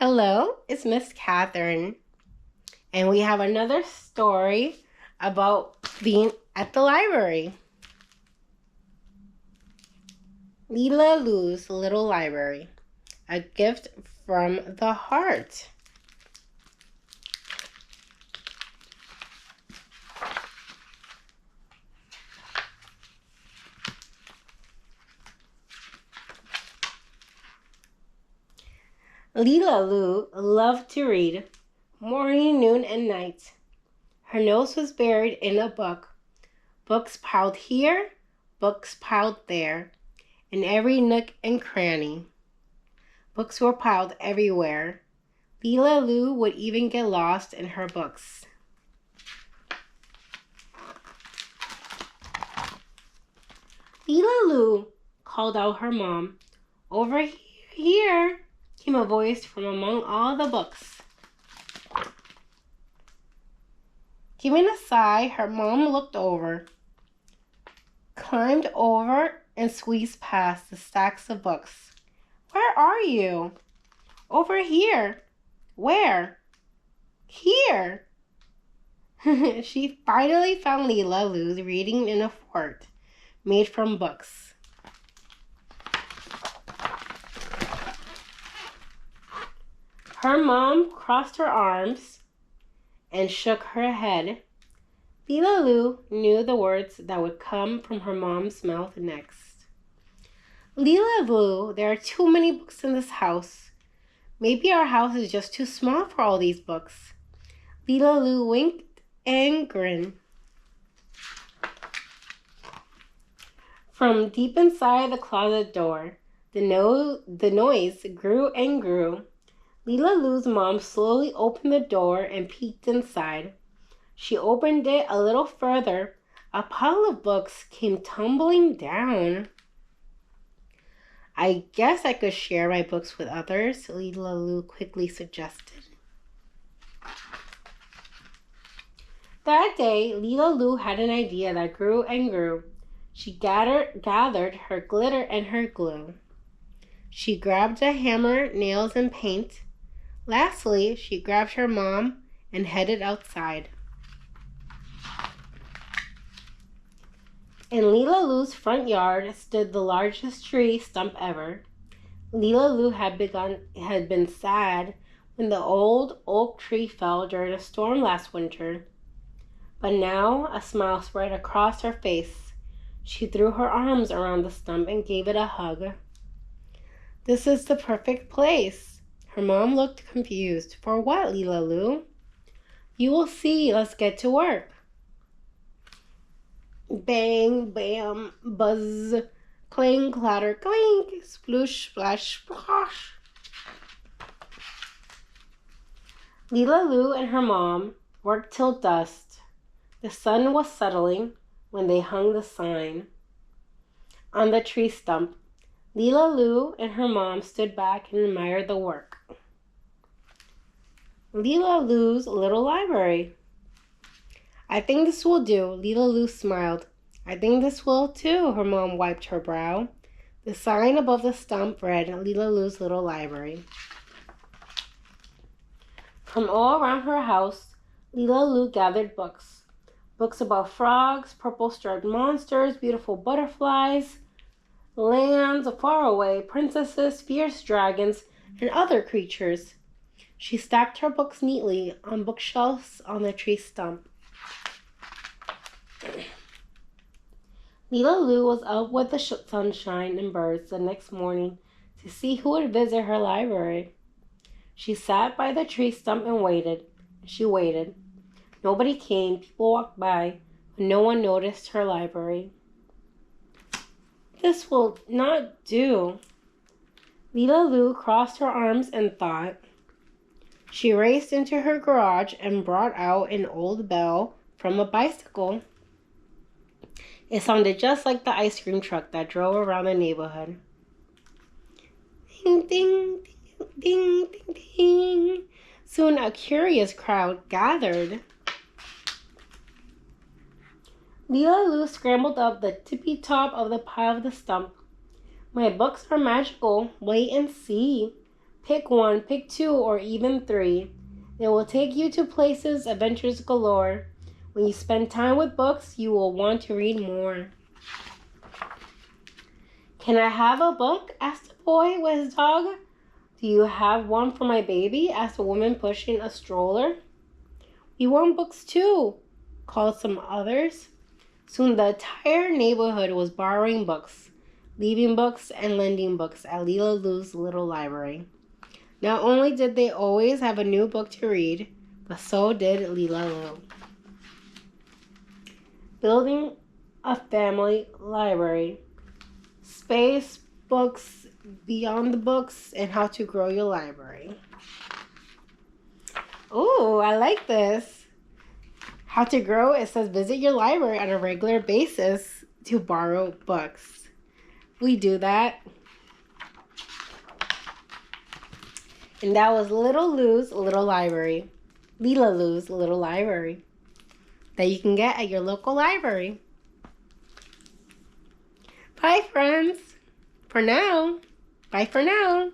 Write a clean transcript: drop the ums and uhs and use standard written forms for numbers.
Hello, it's Miss Catherine, and we have another story about being at the library. Lila Lou's Little Library, a gift from the heart. Lila Lou loved to read, morning, noon, and night. Her nose was buried in a book. Books piled here, books piled there, in every nook and cranny. Books were piled everywhere. Lila Lou would even get lost in her books. Lila Lou called out her mom. Over here came a voice from among all the books. Giving a sigh, her mom looked over, climbed over, and squeezed past the stacks of books. Where are you? Over here. Where? Here. She finally found Lila Lou reading in a fort made from books. Her mom crossed her arms and shook her head. Lila Lou knew the words that would come from her mom's mouth next. Lila Lou, there are too many books in this house. Maybe our house is just too small for all these books. Lila Lou winked and grinned. From deep inside the closet door, the noise grew and grew. Lila Lou's mom slowly opened the door and peeked inside. She opened it a little further. A pile of books came tumbling down. I guess I could share my books with others, Lila Lou quickly suggested. That day, Lila Lou had an idea that grew and grew. She gathered her glitter and her glue. She grabbed a hammer, nails, and paint. Lastly, she grabbed her mom and headed outside. In Lila Lou's front yard stood the largest tree stump ever. Lila Lou had been sad when the old oak tree fell during a storm last winter. But now a smile spread across her face. She threw her arms around the stump and gave it a hug. This is the perfect place. Her mom looked confused. For what, Lila Lou? You will see. Let's get to work. Bang, bam, buzz, clang, clatter, clink, sploosh, splash, splosh. Lila Lou and her mom worked till dusk. The sun was settling when they hung the sign on the tree stump. Lila Lou and her mom stood back and admired the work. Lila Lou's Little Library. I think this will do, Lila Lou smiled. I think this will too, her mom wiped her brow. The sign above the stump read, Lila Lou's Little Library. From all around her house, Lila Lou gathered books. Books about frogs, purple-striped monsters, beautiful butterflies, lands far away, princesses, fierce dragons, and other creatures. She stacked her books neatly on bookshelves on the tree stump. Lila Lou was up with the sunshine and birds the next morning to see who would visit her library. She sat by the tree stump and waited. She waited. Nobody came. People walked by, but no one noticed her library. This will not do. Lila Lou crossed her arms and thought. She raced into her garage and brought out an old bell from a bicycle. It sounded just like the ice cream truck that drove around the neighborhood. Ding, ding, ding, ding, ding, ding. Soon a curious crowd gathered. Lila Lou scrambled up the tippy top of the pile of the stump. My books are magical. Wait and see. Pick one, pick two, or even three. They will take you to places, adventures galore. When you spend time with books, you will want to read more. Can I have a book? Asked the boy with his dog. Do you have one for my baby? Asked a woman pushing a stroller. We want books too, called some others. Soon the entire neighborhood was borrowing books, leaving books, and lending books at Leela Lou's little library. Not only did they always have a new book to read, but so did Leela Lou. Building a family library. Space, books, beyond the books, and how to grow your library. Ooh, I like this. How to grow, it says visit your library on a regular basis to borrow books. We do that. And that was Little Lou's Little Library. Leela Lou's Little Library. That you can get at your local library. Bye, friends. For now. Bye for now.